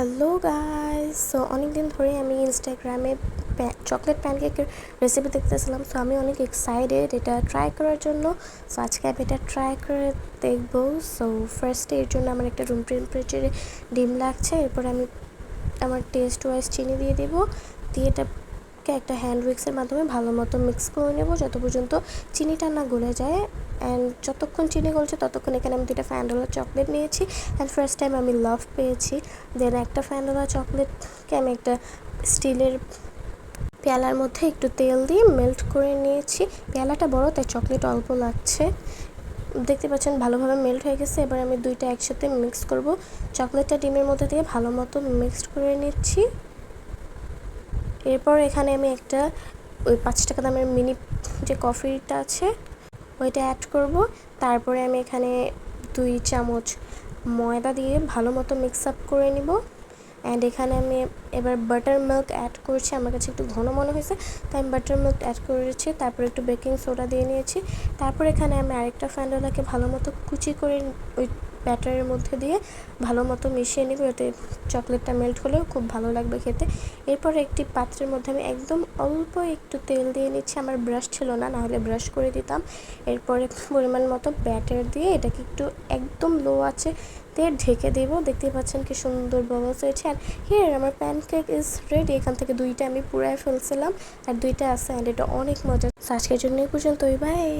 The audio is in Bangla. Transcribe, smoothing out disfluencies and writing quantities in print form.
হ্যালো গাইস, সো অনেক দিন ধরে আমি ইনস্টাগ্রামে চকলেট প্যানকেকের রেসিপি দেখতেছিলাম। সো আমি অনেক এক্সাইটেড এটা ট্রাই করার জন্য। সো আজকে আমি এটা ট্রাই করে দেখবো। সো ফার্স্টে এর জন্য আমার একটা রুম টেম্পারেচারে ডিম লাগছে। এরপর আমি আমার টেস্ট ওয়াইজ চিনি দিয়ে দেব, দিয়ে এটাকে একটা হ্যান্ড উইক্সের মাধ্যমে ভালো মতো মিক্স করে নেব যত পর্যন্ত চিনিটা না গলে যায়। অ্যান্ড যতক্ষণ চিনি গলছে ততক্ষণ এখানে আমি 2টা ফ্যান্ডোলা চকলেট নিয়েছি। অ্যান্ড ফার্স্ট টাইম আমি লাভ পেয়েছি। দেন একটা ফ্যান্ডোলা চকলেটকে আমি একটা স্টিলের পেয়ালার মধ্যে একটু তেল দিয়ে মেল্ট করে নিয়েছি। পেয়ালাটা বড়, তাই চকলেট অল্প লাগছে। দেখতে পাচ্ছেন ভালোভাবে মেল্ট হয়ে গেছে। এবার আমি 2টা একসাথে মিক্স করব। চকলেটটা ডিমের মধ্যে দিয়ে ভালো মতো মিক্সড করে নিচ্ছি। এরপর এখানে আমি একটা ওই 5 টাকা দামের মিনি যে কফিটা আছে ওইটা অ্যাড করব। তারপরে আমি এখানে 2 চামচ ময়দা দিয়ে ভালো মতো মিক্স আপ করে নিব। অ্যান্ড এখানে আমি এবার বাটার মিল্ক অ্যাড করছি। আমার কাছে একটু ঘন মনে হয়েছে, তাই আমি বাটার মিল্ক অ্যাড করেছি। তারপর একটু বেকিং সোডা দিয়ে নিয়েছি। তারপর এখানে আমি আরেকটা ফ্যান্ডোলাকে ভালো মতো কুচি করে ওই ব্যাটারের মধ্যে দিয়ে ভালো মতো মিশিয়ে নিব, এতে চকলেটটা মেল্ট হলেও খুব ভালো লাগবে খেতে। এরপর একটি পাত্রের মধ্যে আমি একদম অল্প একটু তেল দিয়ে নিচ্ছি। আমার ব্রাশ ছিল না, নাহলে ব্রাশ করে দিতাম। এরপরে পরিমাণ মতো ব্যাটার দিয়ে এটাকে একটু একদম লো আছে দিয়ে ঢেকে দেবো। দেখতেই পাচ্ছেন কি সুন্দর বাবলস হয়েছে। আর হিয়ার আমার প্যানকেক ইজ রেডি। এখান থেকে 2টা আমি পুরাই ফেলছিলাম আর 2টা আছে। অ্যান্ড এটা অনেক মজা। আজকের জন্য এই পর্যন্তই, বাই।